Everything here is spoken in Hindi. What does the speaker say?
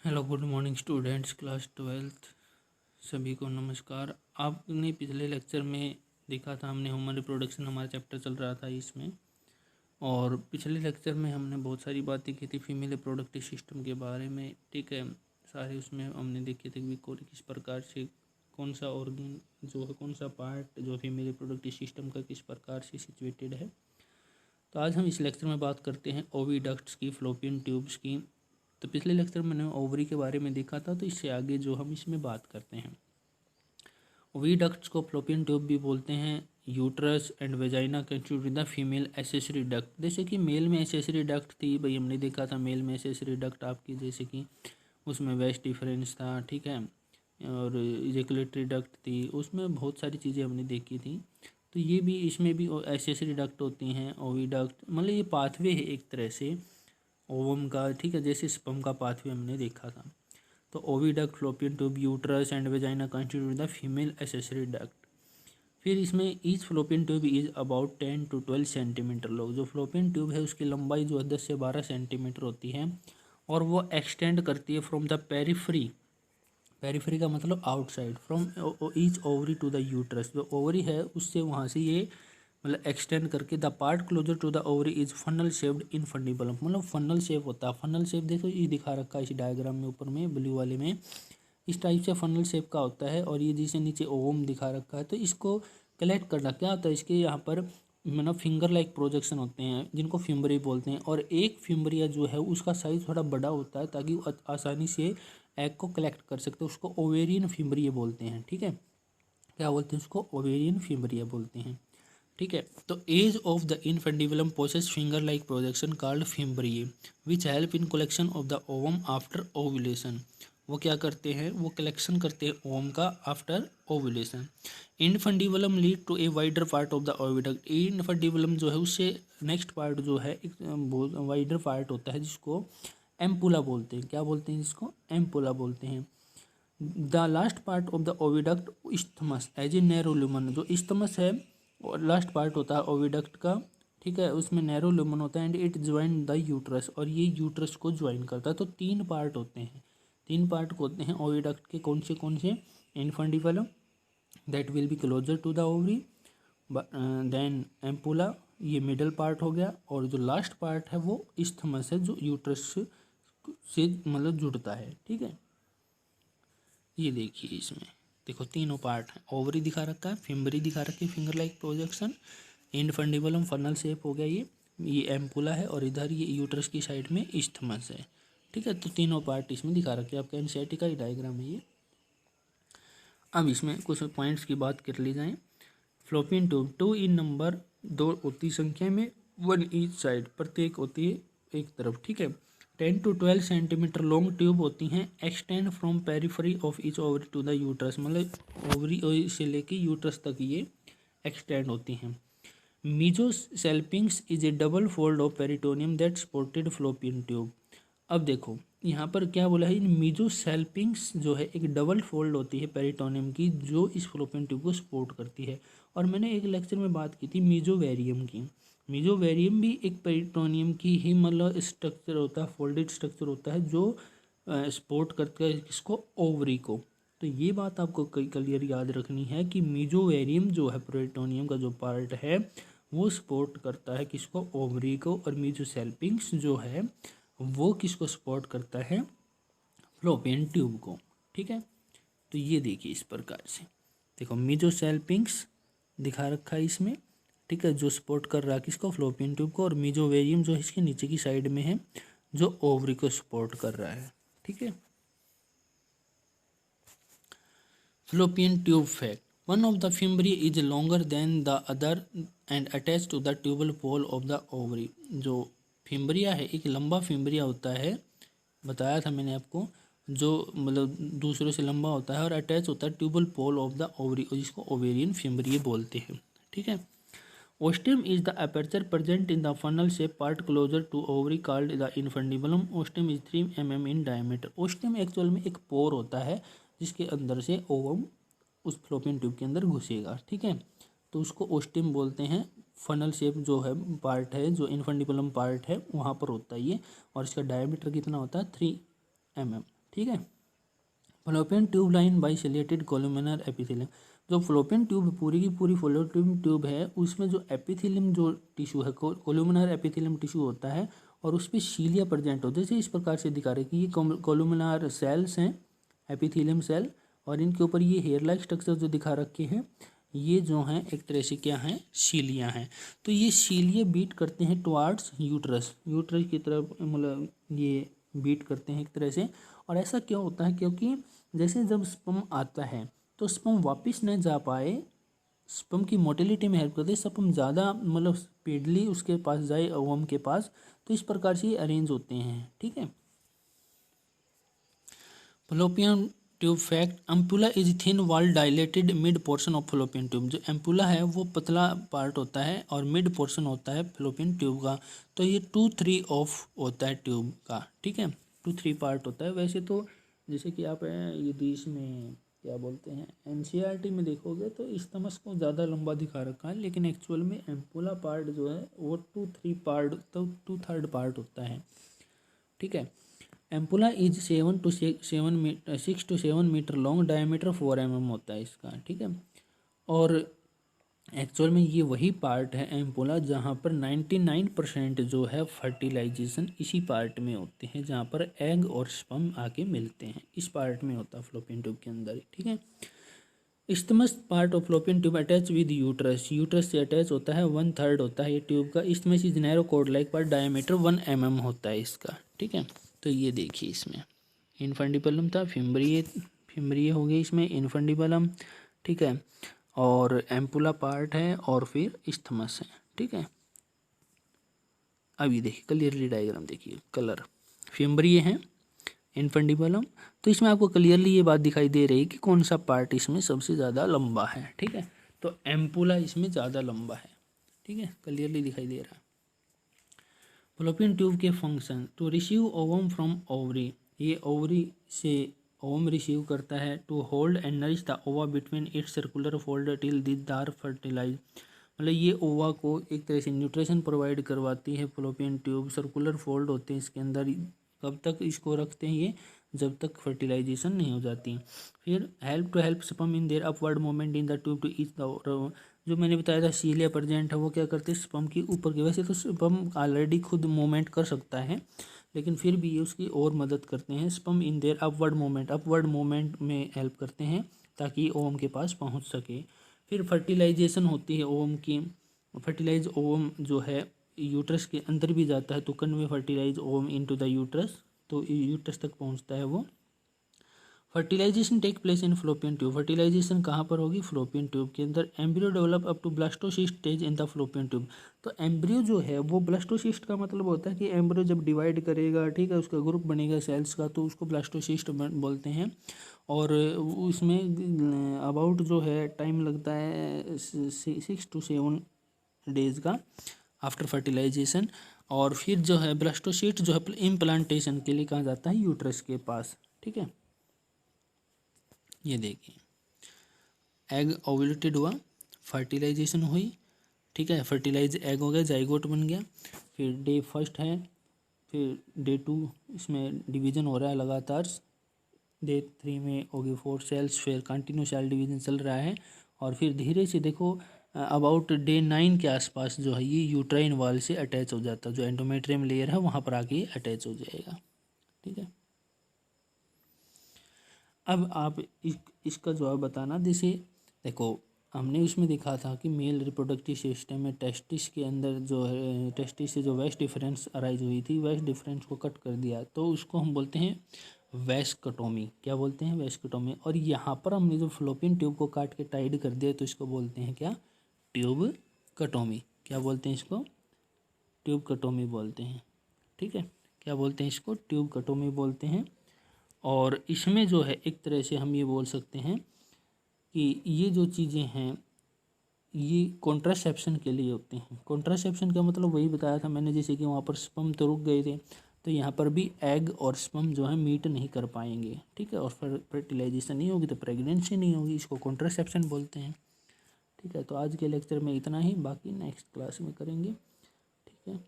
Hello good morning students, class 12th सभी को नमस्कार। आपने पिछले लेक्चर में देखा था, हमने ह्यूमन रिप्रोडक्शन हमारा चैप्टर चल रहा था इसमें, और पिछले लेक्चर में हमने बहुत सारी बातें की थी फीमेल रिप्रोडक्टिव सिस्टम के बारे में। ठीक है, सारे उसमें हमने देखे थे कि किस प्रकार से कौन सा ऑर्गन जो है, कौन सा पार्ट जो फीमेल रिप्रोडक्टिव सिस्टम का किस प्रकार से सिचुएटेड है। तो आज हम इस लेक्चर में बात करते हैं ओविडक्ट्स की, फ्लोपियन ट्यूब्स की। तो पिछले लेक्चर में मैंने ओवरी के बारे में देखा था, तो इससे आगे जो हम इसमें बात करते हैं, ओविडक्ट्स को फ्लोपियन ट्यूब भी बोलते हैं। Uterus and vagina constitute the female accessory duct. जैसे कि मेल में एसेसरी डक्ट थी, भाई हमने देखा था मेल में एसेसरी डक्ट आपकी, जैसे कि उसमें वेस्ट डिफरेंस था, ठीक है, और इजैकुलेटरी डक्ट थी, उसमें बहुत सारी चीज़ें हमने देखी थी। तो ये भी, इसमें भी एसेसरी डक्ट होती हैं, ओविडक्ट, मतलब ये पाथवे है एक तरह से ओवम का, ठीक है, जैसे स्पर्म का पाथवे हमने देखा था। तो oviduct, fallopian tube, uterus and vagina constitute the female accessory duct. फिर इसमें each fallopian tube is about 10 to 12 centimetre long. जो फ्लोपियन ट्यूब है उसकी लंबाई जो है 10 से 12 सेंटीमीटर होती है, और वो एक्सटेंड करती है फ्रॉम द पेरिफ्री, पेरिफ्री का मतलब outside, from each ovary to the uterus. जो ओवरी है उससे वहाँ से ये मतलब एक्सटेंड करके, the part closer to the ovary is funnel shaped infundibulum, मतलब फनल शेप होता है। फनल शेप देखो ये दिखा रखा है इस डायग्राम में, ऊपर में ब्लू वाले में इस टाइप से फनल शेप का होता है, और ये जिसे नीचे ओवम दिखा रखा है। तो इसको कलेक्ट करना क्या होता है, इसके यहाँ पर मतलब फिंगर लाइक प्रोजेक्शन होते हैं जिनको फिम्बरी बोलते हैं, और एक फिम्बरिया जो है उसका साइज थोड़ा बड़ा होता है ताकि वो आसानी से एग को कलेक्ट कर सकते हैं। उसको ओवेरियन फिम्बरिया बोलते हैं, ठीक है, क्या बोलते हैं उसको, ओवेरियन फिम्बरिया बोलते हैं, ठीक है। तो edge of the infundibulum possess finger like projection called fimbriae which help in collection of the ovum after ovulation. वो क्या करते हैं, वो कलेक्शन करते हैं ओवम का after ovulation. Infundibulum lead to a wider part of the oviduct. Infundibulum जो है उससे नेक्स्ट पार्ट जो है एक वाइडर पार्ट होता है जिसको एम्पुला बोलते हैं। क्या बोलते हैं जिसको, एम्पुला बोलते हैं। The last part of the oviduct isthmus as a narrow lumen. जो इस्थमस है और लास्ट पार्ट होता है ओविडक्ट का, ठीक है, उसमें नैरो लुमन होता है, and it join the uterus, और ये यूट्रस को ज्वाइन करता है। तो तीन पार्ट होते हैं, तीन पार्ट होते हैं ओविडक्ट के, कौन से, infundibulum that will be closer to the ovary, then ampulla, ये मिडल पार्ट हो गया, और जो लास्ट पार्ट है वो इस्थमस है जो यूट्रस से मतलब जुड़ता है, ठीक है। ये देखिए इसमें देखो तीनों पार्ट हैं, ओवरी दिखा रखा है, फिम्बरी दिखा रखी है, finger like projection, infundibulum funnel shape हो गया ये एम्पुला है, और इधर ये यूट्रस की साइड में इस्थमस है, ठीक है। तो तीनों पार्ट इसमें दिखा रखे हैं, आपका एनसीईआरटी का ही डायग्राम है ये। अब इसमें कुछ पॉइंट्स की बात कर ली जाए। फ्लोपियन ट्यूब 2 इन नंबर, 2 होती संख्या में, 1 ईच साइड, प्रत्येक होती है एक तरफ, ठीक है। 10 to 12 सेंटीमीटर लॉन्ग ट्यूब होती हैं, extend from periphery of each ovary to the uterus, मतलब ओवरी से लेके यूट्रस तक ये एक्सटेंड होती हैं। Mesosalpinx is a double fold of peritoneum that supported fallopian tube. अब देखो यहाँ पर क्या बोला है, इन मीजोसेल्पिंग्स जो है एक डबल फोल्ड होती है पेरिटोनियम की, जो इस फ्लोपियन ट्यूब को सपोर्ट करती है। और मैंने एक लेक्चर में बात की थी मीजोवेरियम की। मीजोवेरियम भी एक पेरिटोनियम की ही मतलब स्ट्रक्चर होता है, फोल्डेड स्ट्रक्चर होता है, जो सपोर्ट करता है किसको, ओवरी को। तो ये बात आपको क्लियर याद रखनी है कि मीजोवेरियम जो है पेरिटोनियम का जो पार्ट है वो सपोर्ट करता है किसको, ओवरी को, और मीजोसेल्पिंग्स जो है वो किसको सपोर्ट करता है, फ्लोपियन ट्यूब को, ठीक है। तो ये देखिए इस प्रकार से देखो मीजोसेल्पिंग्स दिखा रखा है इसमें, ठीक है, जो सपोर्ट कर रहा है किसको, फ्लोपियन ट्यूब को, और मीजोवेरियम जो इसके नीचे की साइड में है जो ओवरी को सपोर्ट कर रहा है, ठीक है। Fallopian tube fact, one of the fimbriae is longer than the other and attach to the tubal pole of the ovary. जो फिम्बरिया है एक लंबा फिम्बरिया होता है, बताया था मैंने आपको, जो मतलब दूसरे से लंबा होता है और अटैच होता है tubal pole of the ovary, जिसको ओवेरियन फिम्बरिया बोलते हैं, ठीक है। Ostium is the aperture present in the funnel shape part closer to ovary called the infundibulum. Ostium is 3 mm in diameter. Ostium actual में एक पोर होता है जिसके अंदर से ओवम उस फ्लोपियन ट्यूब के अंदर घुसेगा, ठीक है, तो उसको ओस्टियम बोलते हैं। फनल शेप जो है पार्ट है, जो इनफंडिबुलम पार्ट है वहाँ पर होता है ये, और इसका डायमीटर कितना होता है, 3 mm, ठीक है। फ्लोपियन ट्यूब लाइन बाइसिलेटेड कोलुमिनर एपिथेलियम, जो फ्लोपियन ट्यूब पूरी की पूरी फ्लोपियन ट्यूब है उसमें जो एपिथेलियम जो टिश्यू है कोलुमिनर एपिथेलियम टिश्यू होता है और उस पर सीलिया प्रेजेंट होते हैं। जैसे इस प्रकार से दिखा रहे कि ये कोलुमिनर सेल्स हैं, एपिथेलियम सेल, और इनके ऊपर ये हेयर लाइक स्ट्रक्चर जो दिखा रखे हैं ये जो हैं एक तरह से क्या हैं, सीलिया हैं। तो ये सीलिया बीट करते हैं टुवार्ड्स यूट्रस, यूट्रस की तरफ मतलब ये बीट करते हैं एक तरह से। और ऐसा क्यों होता है, क्योंकि जैसे जब स्पर्म आता है तो स्पर्म वापस न जा पाए, स्पर्म की मोटिलिटी में हेल्प करते हैं, स्पर्म ज़्यादा मतलब स्पीडली उसके पास जाए ओवम के पास, तो इस प्रकार से ये अरेंज होते हैं। ठीक है। Fallopian tube fact, ampulla is thin wall dilated mid portion of fallopian tube, जो एम्पुला है वो पतला पार्ट होता है और मिड पोर्शन होता है फ्लोपियन ट्यूब का। तो ये 2-3 ऑफ होता है ट्यूब का। ठीक है, 2-3 पार्ट होता है। वैसे तो जैसे कि आप ये देश में क्या बोलते हैं एनसीईआरटी में देखोगे तो इस्तमस को ज़्यादा लंबा दिखा रखा है, लेकिन एक्चुअल में एम्पुला पार्ट जो है वो 2-3 पार्ट तो 2/3 पार्ट होता है। ठीक है। Ampulla is 6 to 7 metre long, diameter 4 mm होता है इसका। ठीक है। और एक्चुअल में ये वही पार्ट है एम्पुला जहाँ पर 99% जो है फर्टिलाइजेशन इसी पार्ट में होते हैं, जहाँ पर एग और स्पर्म आके मिलते हैं, इस पार्ट में होता है फ्लोपियन ट्यूब के अंदर। ठीक है। Isthmus part of fallopian tube attach with uterus, uterus से अटैच होता है, 1/3 होता है ये ट्यूब का। Isthmus is narrow code like part, diameter 1 mm होता है इसका। ठीक है। तो ये देखिए इसमें इनफंडिबलम था, फिम्ब्रिये हो गई इसमें इनफंडिबलम। ठीक है। और एम्पुला पार्ट है और फिर इस्थमस है। ठीक है। अब ये देखिए क्लियरली डायग्राम देखिए, कलर फिम्ब्रिये हैं, इनफंडिबलम। तो इसमें आपको क्लियरली ये बात दिखाई दे रही है कि कौन सा पार्ट इसमें सबसे ज़्यादा लंबा है। ठीक है। तो एम्पुला इसमें ज़्यादा लंबा है। ठीक है, क्लियरली दिखाई दे रहा है। फ्लोपियन ट्यूब के function, to receive ovum from ovary, ये ओवरी से ओवम रिसीव करता है। To hold and nourish the ova between its circular fold till this are fertilize, मतलब ये ओवा को एक तरह से न्यूट्रिशन प्रोवाइड करवाती है फ्लोपियन ट्यूब। सर्कुलर फोल्ड होते हैं इसके अंदर, कब तक इसको रखते हैं ये, जब तक फर्टिलाइजेशन नहीं हो जाती। फिर help sperm in their upward movement in the tube to each the, जो मैंने बताया था सीलिया प्रेजेंट है वो क्या करते हैं स्पर्म की ऊपर की, वैसे तो स्पर्म ऑलरेडी खुद मूवमेंट कर सकता है लेकिन फिर भी ये उसकी और मदद करते हैं। Sperm in their upward movement में हेल्प करते हैं ताकि ओवम के पास पहुंच सके। फिर फर्टिलाइजेशन होती है ओवम की, फर्टिलाइज ओवम जो है यूट्रस के अंदर भी जाता है तो convey fertilise ovum into the uterus, तो यूट्रस तक पहुंचता है वो। Fertilisation take place in fallopian tube, fertilisation कहाँ पर होगी, फ्लोपियन ट्यूब के अंदर। Embryo develop up to blastocyst stage in the fallopian tube, तो एम्ब्रियो जो है वो ब्लास्टोसिस्ट का मतलब होता है कि एम्ब्रियो जब डिवाइड करेगा, ठीक है, उसका ग्रुप बनेगा सेल्स का, तो उसको ब्लास्टोसिस्ट बोलते हैं। और उसमें अबाउट जो है टाइम लगता है 6 to 7 डेज का आफ्टर फर्टिलाइजेशन। और फिर जो है ब्लास्टोसिस्ट जो है इम्प्लांटेशन के लिए कहा जाता है यूट्रस के पास। ठीक है। ये देखिए एग ओव्यूलेटेड हुआ, फर्टिलाइजेशन हुई, ठीक है, फर्टिलाइज एग हो गया, जाइगोट बन गया। फिर डे 1 है, फिर डे 2 इसमें डिवीजन हो रहा है लगातार, डे 3 में होगी 4 सेल्स, फिर कंटिन्यू सेल डिवीजन चल रहा है। और फिर धीरे से देखो अबाउट डे 9 के आसपास जो है ये यूट्राइन वाल से अटैच हो जाता है, जो एंडोमेट्रियम लेयर है वहाँ पर आके अटैच हो जाएगा। ठीक है। अब आप इसका जवाब बताना। जैसे देखो हमने उसमें देखा था कि मेल रिप्रोडक्टिव सिस्टम में टेस्टिस के अंदर जो है, टेस्टिस से जो वेस्ट डिफरेंस अराइज हुई थी, वेस्ट डिफरेंस को कट कर दिया तो उसको हम बोलते हैं वेस्कटोमी। क्या बोलते हैं, वेस्कटोमी। और यहाँ पर हमने जो फ्लोपियन ट्यूब को काट के टाइड कर दिया तो इसको बोलते हैं क्या, ट्यूब कटोमी। क्या बोलते हैं इसको, ट्यूब कटोमी बोलते हैं। ठीक है, क्या बोलते हैं इसको, ट्यूब कटोमी बोलते हैं। और इसमें जो है एक तरह से हम ये बोल सकते हैं कि ये जो चीज़ें हैं ये कॉन्ट्रासेप्शन के लिए होती हैं। कॉन्ट्रासेप्शन का मतलब वही बताया था मैंने, जैसे कि वहाँ पर स्पर्म तो रुक गए थे तो यहाँ पर भी एग और स्पर्म जो है मीट नहीं कर पाएंगे। ठीक है, और फर्टिलाइजेशन नहीं होगी तो प्रेगनेंसी नहीं होगी, इसको कॉन्ट्रासेप्शन बोलते हैं। ठीक है, तो आज के लेक्चर में इतना ही, बाकी नेक्स्ट क्लास में करेंगे। ठीक है।